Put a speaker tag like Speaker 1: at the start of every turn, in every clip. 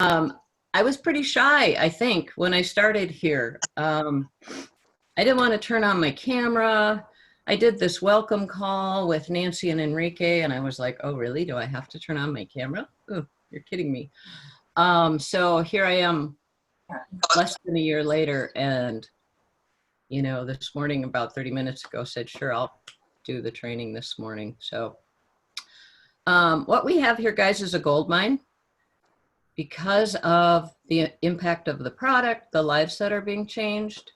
Speaker 1: I was pretty shy, I think, when I started here. I didn't want to turn on my camera. I did this welcome call with Nancy and Enrique, and I was like, oh, really? Do I have to turn on my camera? Oh, you're kidding me. So here I am less than a year later, and this morning, about 30 minutes ago, said, sure, I'll do the training this morning. So what we have here, guys, is a gold mine. Because of the impact of the product, the lives that are being changed,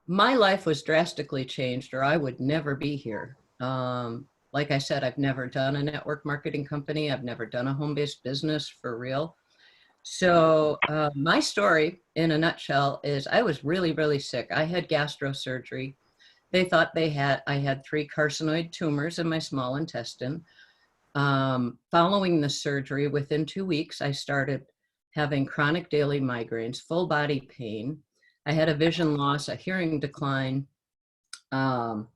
Speaker 1: my life was drastically changed, or I would never be here. Like I said, I've never done a network marketing company. I've never done a home-based business for real. So my story in a nutshell is I was really, really sick. I had gastro surgery. They thought I had 3 carcinoid tumors in my small intestine. Following the surgery, within 2 weeks, I started having chronic daily migraines, full body pain. I had a vision loss, a hearing decline, fibromyalgia,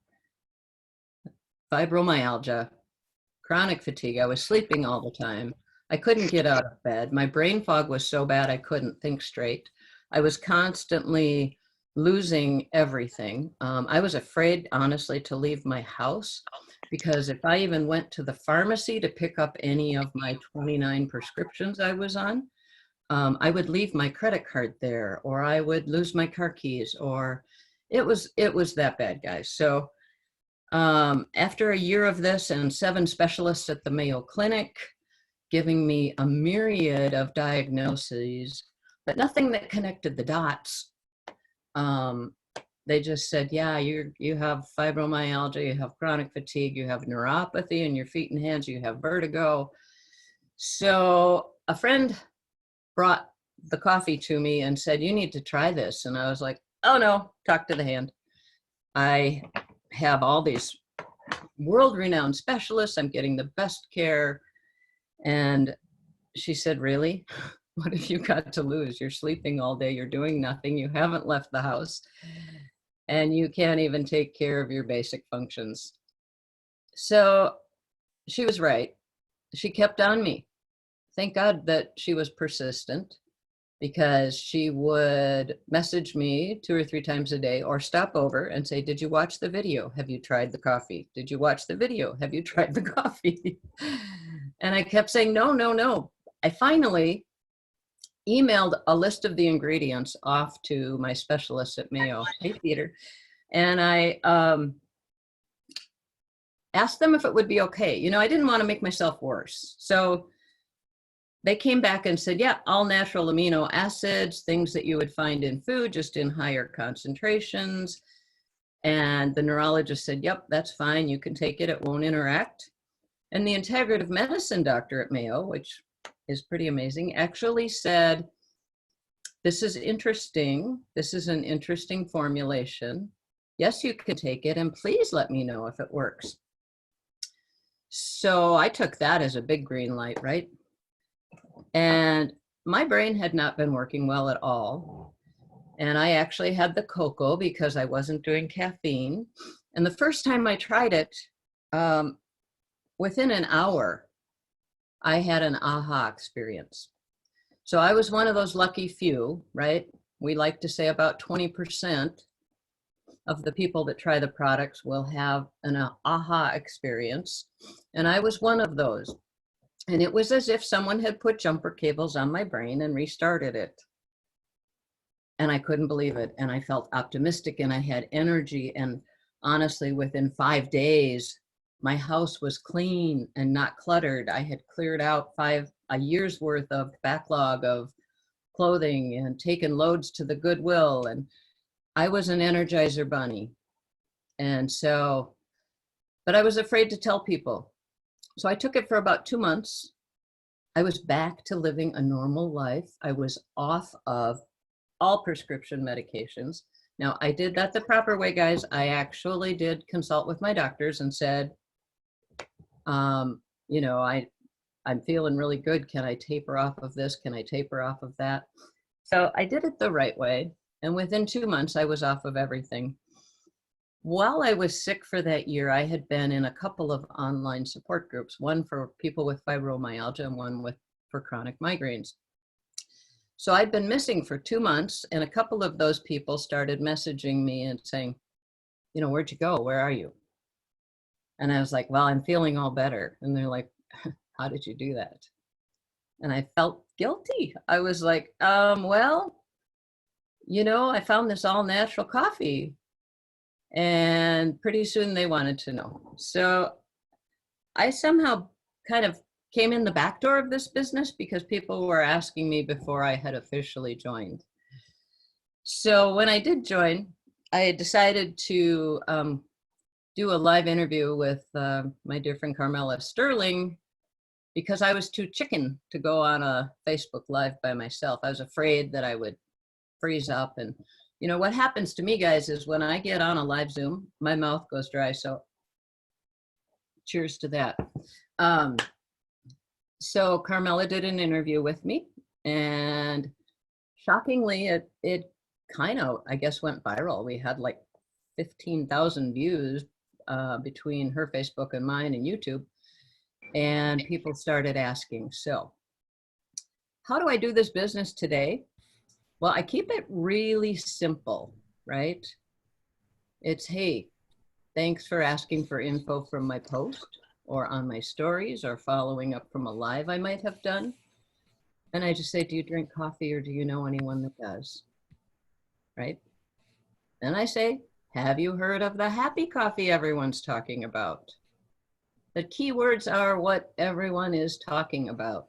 Speaker 1: chronic fatigue. I was sleeping all the time. I couldn't get out of bed. My brain fog was so bad I couldn't think straight. I was constantly losing everything. I was afraid, honestly, to leave my house because if I even went to the pharmacy to pick up any of my 29 prescriptions I was on, I would leave my credit card there, or I would lose my car keys, or it was that bad, guys. So after a year of this and 7 specialists at the Mayo Clinic giving me a myriad of diagnoses, but nothing that connected the dots, they just said, yeah, you have fibromyalgia, you have chronic fatigue, you have neuropathy in your feet and hands, you have vertigo. So a friend brought the coffee to me and said, you need to try this. And I was like, oh no, talk to the hand. I have all these world-renowned specialists. I'm getting the best care. And she said, really? What have you got to lose? You're sleeping all day. You're doing nothing. You haven't left the house. And you can't even take care of your basic functions. So she was right. She kept on me. Thank God that she was persistent, because she would message me 2 or 3 times a day or stop over and say, did you watch the video? Have you tried the coffee? Did you watch the video? Have you tried the coffee? And I kept saying, no, no, no. I finally emailed a list of the ingredients off to my specialist at Mayo. Hey, Peter. And I asked them if it would be okay. I didn't want to make myself worse. So they came back and said, yeah, all natural amino acids, things that you would find in food, just in higher concentrations. And the neurologist said, yep, that's fine. You can take it. It won't interact. And the integrative medicine doctor at Mayo, which is pretty amazing, actually said, this is interesting. This is an interesting formulation. Yes, you can take it, and please let me know if it works. So I took that as a big green light, right? And my brain had not been working well at all. And I actually had the cocoa because I wasn't doing caffeine. And the first time I tried it, within an hour, I had an aha experience. So I was one of those lucky few, right? We like to say about 20% of the people that try the products will have an aha experience. And I was one of those. And it was as if someone had put jumper cables on my brain and restarted it. And I couldn't believe it. And I felt optimistic and I had energy. And honestly, within 5 days, my house was clean and not cluttered. I had cleared out a year's worth of backlog of clothing and taken loads to the Goodwill. And I was an Energizer bunny. And so, but I was afraid to tell people. So I took it for about 2 months. I was back to living a normal life. I was off of all prescription medications. Now, I did that the proper way, guys. I actually did consult with my doctors and said, I'm feeling really good. Can I taper off of this? Can I taper off of that? So I did it the right way. And within 2 months, I was off of everything. While I was sick for that year, I had been in a couple of online support groups, one for people with fibromyalgia and one for chronic migraines. So I'd been missing for 2 months, and a couple of those people started messaging me and saying, you know, where'd you go? Where are you? And I was like, well, I'm feeling all better. And they're like, how did you do that? And I felt guilty. I was like, well, you know, I found this all natural coffee. And pretty soon they wanted to know. So I somehow kind of came in the back door of this business because people were asking me before I had officially joined. So when I did join, I had decided to do a live interview with my dear friend Carmela Sterling, because I was too chicken to go on a Facebook Live by myself. I was afraid that I would freeze up. And you know, what happens to me, guys, is when I get on a live Zoom, my mouth goes dry. So cheers to that. So Carmela did an interview with me, and shockingly, it kind of, I guess, went viral. We had like 15,000 views between her Facebook and mine and YouTube. And people started asking, so how do I do this business today? Well, I keep it really simple, right? It's, hey, thanks for asking for info from my post or on my stories or following up from a live I might have done. And I just say, do you drink coffee or do you know anyone that does? Right? Then I say, have you heard of the happy coffee everyone's talking about? The keywords are what everyone is talking about.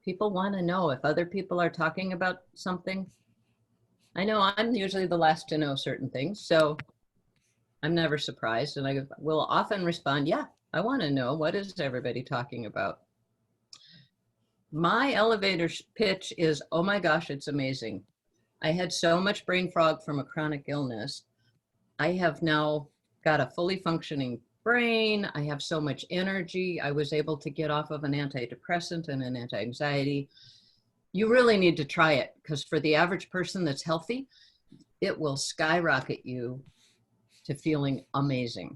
Speaker 1: People want to know if other people are talking about something. I know I'm usually the last to know certain things, so I'm never surprised. And I will often respond, yeah, I want to know, what is everybody talking about? My elevator pitch is, oh my gosh, it's amazing. I had so much brain fog from a chronic illness. I have now got a fully functioning brain. I have so much energy. I was able to get off of an antidepressant and an anti-anxiety. You really need to try it, because for the average person that's healthy, it will skyrocket you to feeling amazing.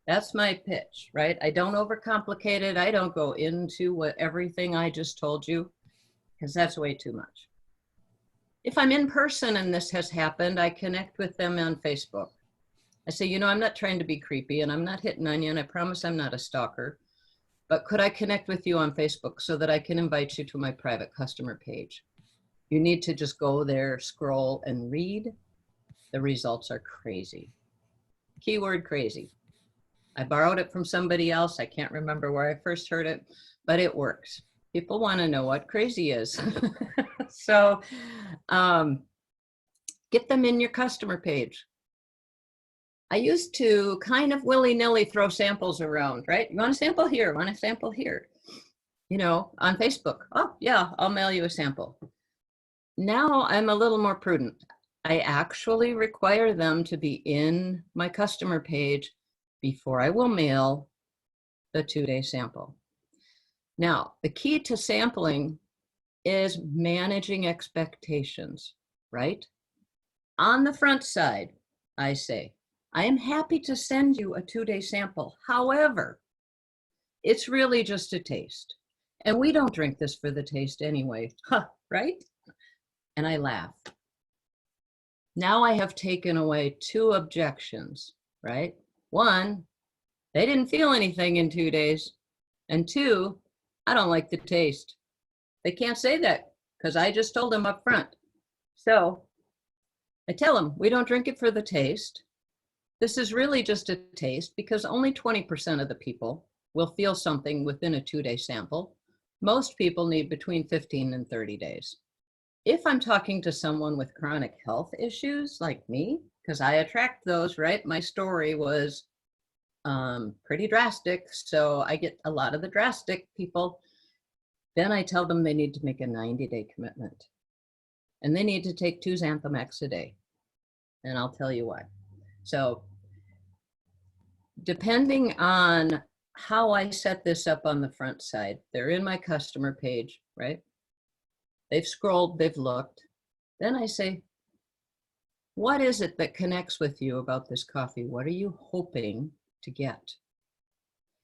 Speaker 1: That's my pitch, right? I don't overcomplicate it. I don't go into everything I just told you, because that's way too much. If I'm in person and this has happened, I connect with them on Facebook. I say, you know, I'm not trying to be creepy and I'm not hitting on you, and I promise I'm not a stalker, but could I connect with you on Facebook so that I can invite you to my private customer page? You need to just go there, scroll, and read. The results are crazy. Keyword crazy. I borrowed it from somebody else. I can't remember where I first heard it, but it works. People want to know what crazy is. So get them in your customer page. I used to kind of willy-nilly throw samples around, right? You want a sample here? Want a sample here? You know, on Facebook. Oh, yeah, I'll mail you a sample. Now I'm a little more prudent. I actually require them to be in my customer page before I will mail the 2-day sample. Now, the key to sampling is managing expectations, right? On the front side, I say, I am happy to send you a 2-day sample. However, it's really just a taste. And we don't drink this for the taste anyway, right? And I laugh. Now I have taken away 2 objections, right? 1, they didn't feel anything in 2 days. And 2, I don't like the taste. They can't say that because I just told them up front. So I tell them, we don't drink it for the taste. This is really just a taste because only 20% of the people will feel something within a 2-day sample. Most people need between 15 and 30 days. If I'm talking to someone with chronic health issues like me, because I attract those, right? My story was pretty drastic, so I get a lot of the drastic people. Then I tell them they need to make a 90-day commitment. And they need to take 2 Xanthamax a day. And I'll tell you why. So depending on how I set this up on the front side, they're in my customer page, right? They've scrolled, they've looked. Then I say, what is it that connects with you about this coffee? What are you hoping to get?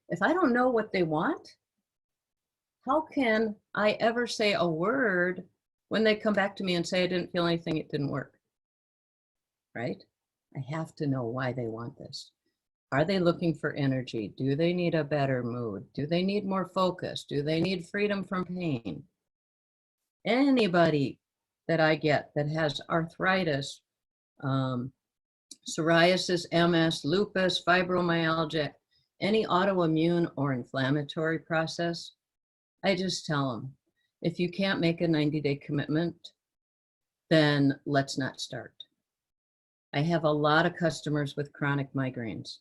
Speaker 1: If I don't know what they want, How can I ever say a word when they come back to me and say, I didn't feel anything, it didn't work, right? I have to know why they want this. Are they looking for energy? Do they need a better mood? Do they need more focus? Do they need freedom from pain? Anybody that I get that has arthritis, psoriasis, MS, lupus, fibromyalgia, any autoimmune or inflammatory process, I just tell them, if you can't make a 90-day commitment, then let's not start. I have a lot of customers with chronic migraines.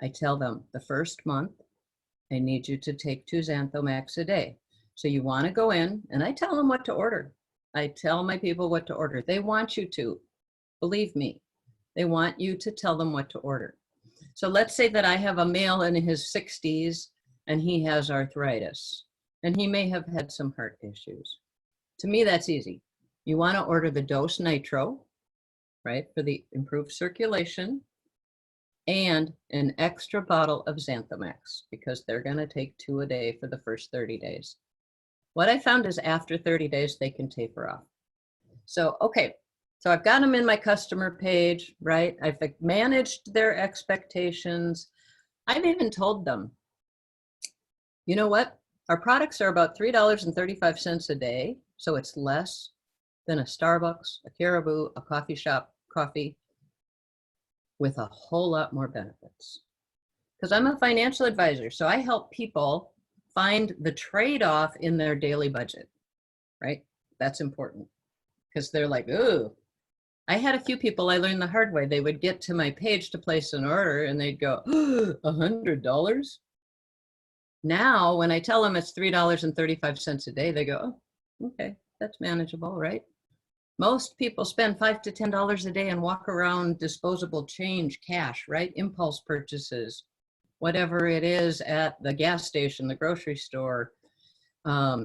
Speaker 1: I tell them the first month, I need you to take 2 Xanthomax a day. So you want to go in, and I tell them what to order. I tell my people what to order. They want you to, believe me, they want you to tell them what to order. So let's say that I have a male in his 60s and he has arthritis, and he may have had some heart issues. To me, that's easy. You want to order the dose nitro, right, for the improved circulation, and an extra bottle of Xanthomax, because they're going to take 2 a day for the first 30 days. What I found is after 30 days, they can taper off. So, okay, so I've got them in my customer page, right? I've managed their expectations. I've even told them, you know what? Our products are about $3.35 a day, so it's less than a Starbucks, a Caribou, a coffee shop coffee, with a whole lot more benefits. Because I'm a financial advisor, so I help people find the trade-off in their daily budget, right? That's important, because they're like, ooh. I had a few people, I learned the hard way. They would get to my page to place an order and they'd go, $100? Now, when I tell them it's $3.35 a day, they go, oh, okay, that's manageable, right? Most people spend $5 to $10 a day and walk around disposable change, cash, right? Impulse purchases, whatever it is at the gas station, the grocery store.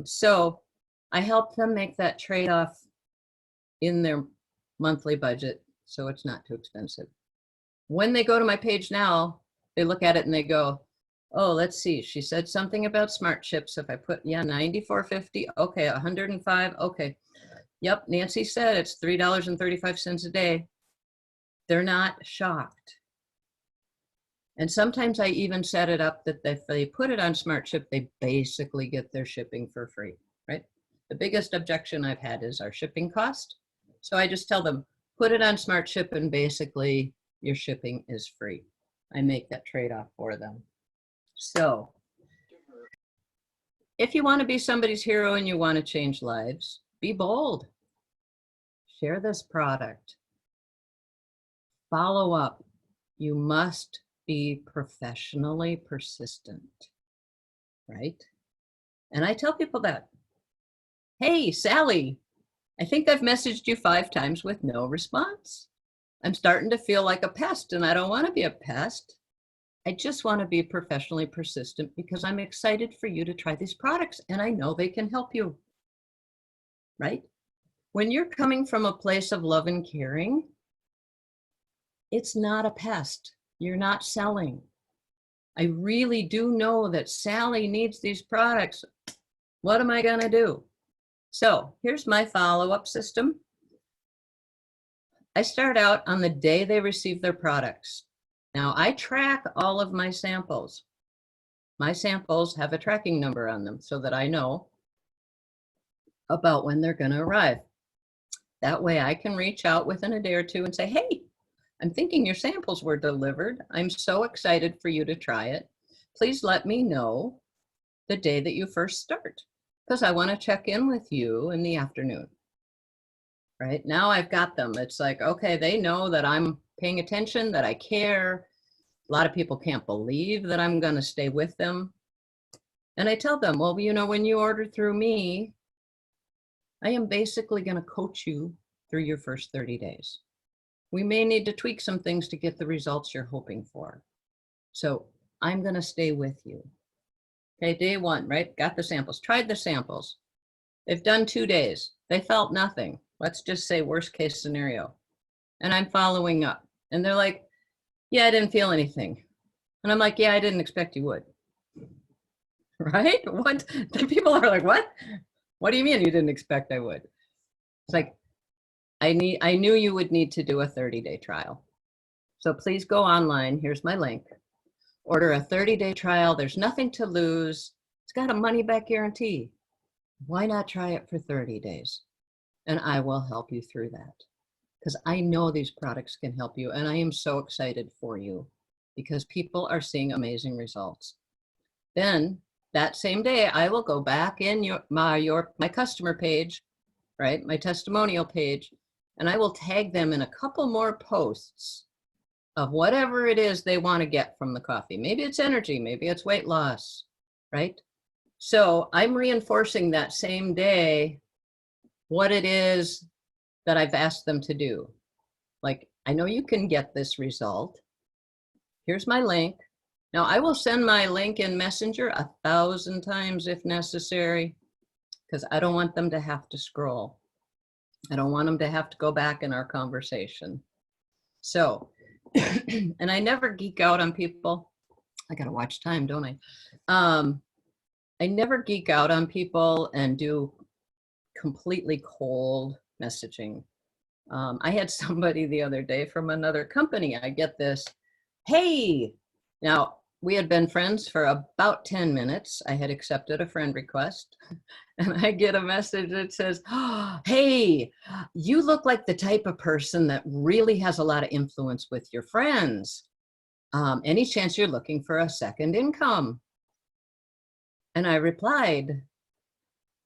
Speaker 1: So I help them make that trade-off in their monthly budget so it's not too expensive. When they go to my page now, they look at it and they go, oh, let's see, she said something about smart chips. If I put, $94.50, okay, $105, okay. Yep, Nancy said it's $3.35 a day. They're not shocked. And sometimes I even set it up that if they put it on Smart Ship, they basically get their shipping for free, right? The biggest objection I've had is our shipping cost. So I just tell them, put it on Smart Ship and basically your shipping is free. I make that trade-off for them. So if you want to be somebody's hero and you want to change lives, be bold. Share this product. Follow up. You must be professionally persistent, right? And I tell people that. Hey, Sally, I think I've messaged you 5 times with no response. I'm starting to feel like a pest and I don't want to be a pest. I just want to be professionally persistent because I'm excited for you to try these products and I know they can help you, right? When you're coming from a place of love and caring, it's not a pest. You're not selling. I really do know that Sally needs these products. What am I going to do? So here's my follow-up system. I start out on the day they receive their products. Now I track all of my samples. My samples have a tracking number on them so that I know about when they're going to arrive. That way I can reach out within a day or two and say, hey, I'm thinking your samples were delivered. I'm so excited for you to try it. Please let me know the day that you first start, because I want to check in with you in the afternoon. Right now I've got them. It's like, okay, they know that I'm paying attention, that I care. A lot of people can't believe that I'm going to stay with them. And I tell them, well, you know, when you order through me, I am basically going to coach you through your first 30 days. We may need to tweak some things to get the results you're hoping for. So I'm going to stay with you. Okay, day 1, right? Got the samples, tried the samples. They've done 2 days. They felt nothing. Let's just say worst case scenario. And I'm following up. And they're like, yeah, I didn't feel anything. And I'm like, yeah, I didn't expect you would. right? What? The people are like, what? What do you mean you didn't expect I would? It's like, I knew you would need to do a 30-day trial. So please go online. Here's my link. Order a 30-day trial. There's nothing to lose. It's got a money-back guarantee. Why not try it for 30 days? And I will help you through that, because I know these products can help you. And I am so excited for you because people are seeing amazing results. Then that same day, I will go back in my customer page, right? My testimonial page, and I will tag them in a couple more posts of whatever it is they want to get from the coffee. Maybe it's energy, maybe it's weight loss, right? So I'm reinforcing that same day what it is that I've asked them to do. Like, I know you can get this result. Here's my link. Now I will send my link in Messenger 1,000 times if necessary, because I don't want them to have to scroll. I don't want them to have to go back in our conversation. So, and I never geek out on people. I gotta watch time, don't I? I never geek out on people and do completely cold messaging. I had somebody the other day from another company. I get this, hey, now we had been friends for about 10 minutes. I had accepted a friend request and I get a message that says, oh, hey, you look like the type of person that really has a lot of influence with your friends. Any chance you're looking for a second income? And I replied,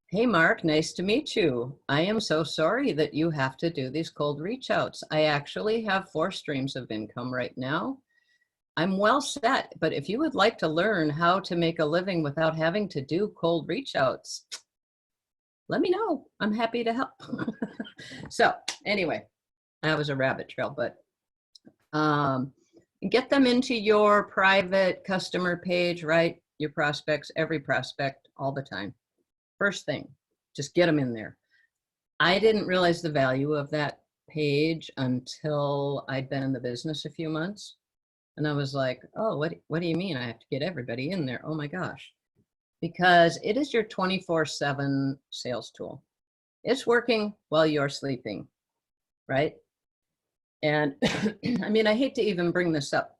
Speaker 1: hey, Mark, nice to meet you. I am so sorry that you have to do these cold reach outs. I actually have 4 streams of income right now. I'm well set, but if you would like to learn how to make a living without having to do cold reach outs, let me know. I'm happy to help. So anyway, that was a rabbit trail, but get them into your private customer page, right? Your prospects, every prospect, all the time. First thing, just get them in there. I didn't realize the value of that page until I'd been in the business a few months. And I was like, oh, what do you mean I have to get everybody in there? Oh my gosh. Because it is your 24/7 sales tool. It's working while you're sleeping, right? And I mean, I hate to even bring this up.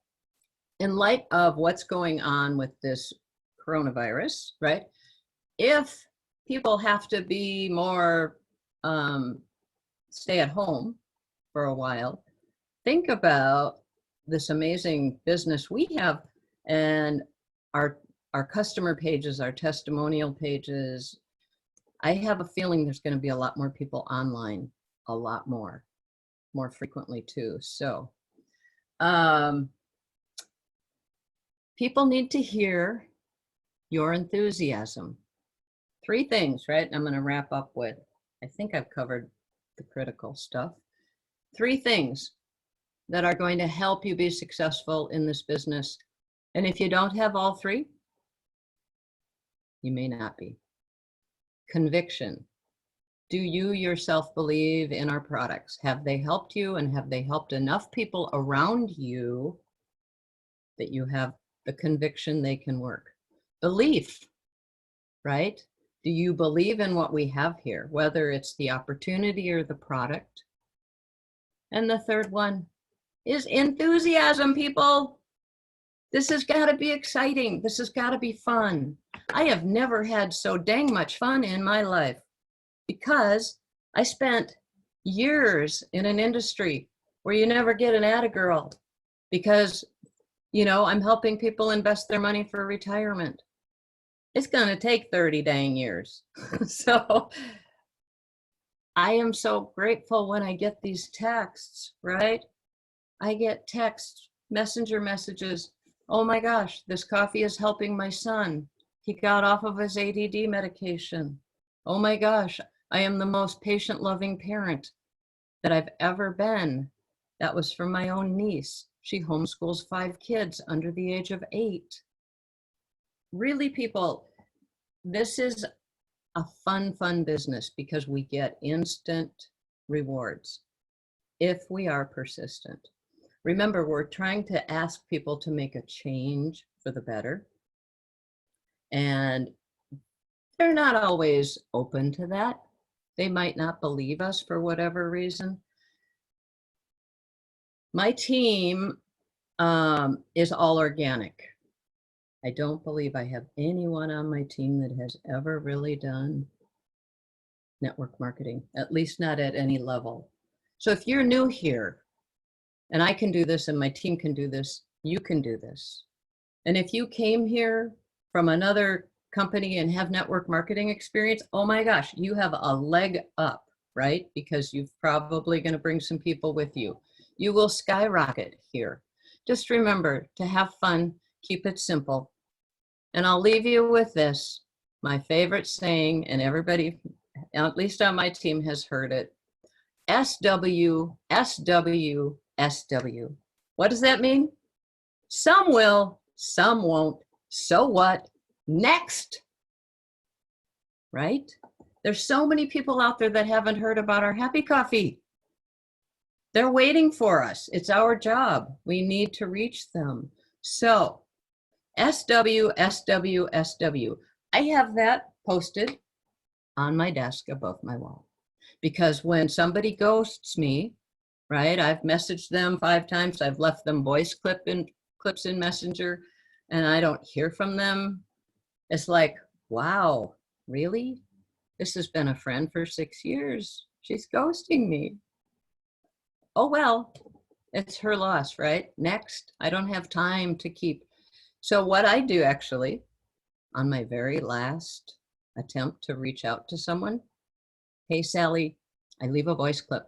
Speaker 1: In light of what's going on with this coronavirus, right? If people have to be more stay at home for a while, think about this amazing business we have and our customer pages, our testimonial pages. I have a feeling there's going to be a lot more people online, a lot more frequently too. So people need to hear your enthusiasm. 3 things, right? I'm going to wrap up with, I think I've covered the critical stuff. 3 things that are going to help you be successful in this business. And if you don't have all 3, you may not be. Conviction. Do you yourself believe in our products? Have they helped you, and have they helped enough people around you that you have the conviction they can work? Belief, right? Do you believe in what we have here, whether it's the opportunity or the product? And the third one is enthusiasm, people. This has got to be exciting. This has got to be fun. I have never had so dang much fun in my life because I spent years in an industry where you never get an atta girl because, you know, I'm helping people invest their money for retirement. It's going to take 30 dang years. So I am so grateful when I get these texts, right? I get text, messenger messages. Oh my gosh, this coffee is helping my son. He got off of his ADD medication. Oh my gosh, I am the most patient, loving parent that I've ever been. That was from my own niece. She homeschools 5 kids under the age of 8. Really, people, this is a fun business because we get instant rewards if we are persistent. Remember, we're trying to ask people to make a change for the better. And they're not always open to that. They might not believe us for whatever reason. My team is all organic. I don't believe I have anyone on my team that has ever really done network marketing, at least not at any level. So if you're new here, and I can do this and my team can do this, you can do this. And if you came here from another company and have network marketing experience, oh my gosh, you have a leg up, right? Because you're probably going to bring some people with you. You will skyrocket here. Just remember to have fun, keep it simple. And I'll leave you with this, my favorite saying, and everybody, at least on my team, has heard it. SW, SW, SW. What does that mean? Some will, some won't. So what? Next. Right? There's so many people out there that haven't heard about our happy coffee. They're waiting for us. It's our job. We need to reach them. So, SW, SW, SW. I have that posted on my desk above my wall. Because when somebody ghosts me, right, I've messaged them 5 times, I've left them voice clips in Messenger, and I don't hear from them. It's like, wow, really? This has been a friend for 6 years. She's ghosting me. Oh, well, it's her loss, right? Next, I don't have time to keep. So what I do actually, on my very last attempt to reach out to someone, hey, Sally, I leave a voice clip.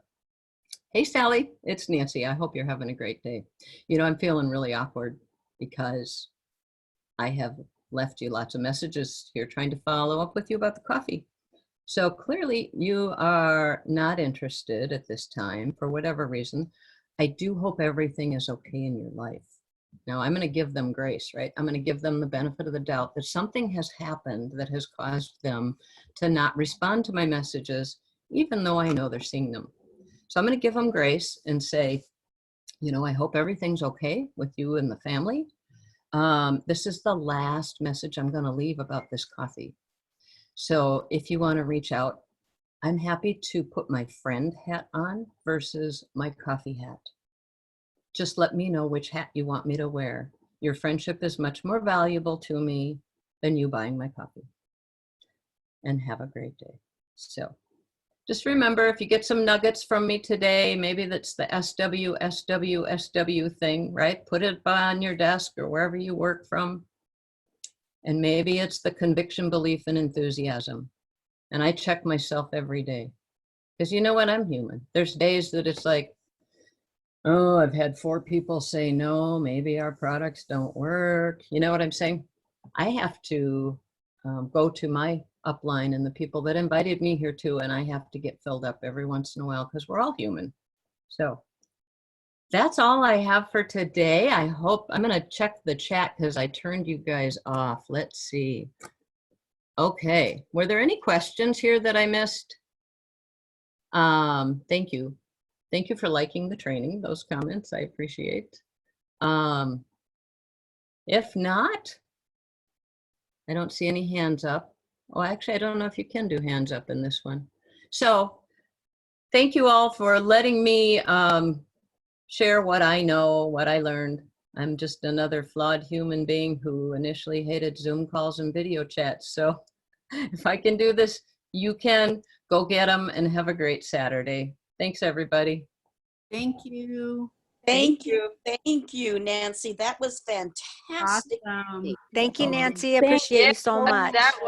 Speaker 1: Hey, Sally, it's Nancy. I hope you're having a great day. You know, I'm feeling really awkward because I have left you lots of messages here trying to follow up with you about the coffee. So clearly you are not interested at this time for whatever reason. I do hope everything is okay in your life. Now I'm going to give them grace, right? I'm going to give them the benefit of the doubt that something has happened that has caused them to not respond to my messages, even though I know they're seeing them. So I'm going to give them grace and say, you know, I hope everything's okay with you and the family. This is the last message I'm going to leave about this coffee. So if you want to reach out, I'm happy to put my friend hat on versus my coffee hat. Just let me know which hat you want me to wear. Your friendship is much more valuable to me than you buying my coffee. And have a great day. So just remember, if you get some nuggets from me today, maybe that's the SW, SW, SW thing, right? Put it on your desk or wherever you work from. And maybe it's the conviction, belief, and enthusiasm. And I check myself every day. Because you know what? I'm human. There's days that it's like, oh, I've had 4 people say no, maybe our products don't work. You know what I'm saying? I have to go to my upline and the people that invited me here too, and I have to get filled up every once in a while because we're all human. So that's all I have for today. I hope, I'm going to check the chat because I turned you guys off. Let's see. Okay. Were there any questions here that I missed? Thank you. Thank you for liking the training, those comments, I appreciate. If not, I don't see any hands up. Oh, actually, I don't know if you can do hands up in this one. So thank you all for letting me share what I know, what I learned. I'm just another flawed human being who initially hated Zoom calls and video chats. So if I can do this, you can. Go get them and have a great Saturday. Thanks, everybody.
Speaker 2: Thank you.
Speaker 3: Thank you, Nancy. That was fantastic.
Speaker 2: Awesome.
Speaker 4: Thank you, Nancy.
Speaker 1: Thank
Speaker 4: Appreciate
Speaker 1: you.
Speaker 4: you so much.
Speaker 1: That was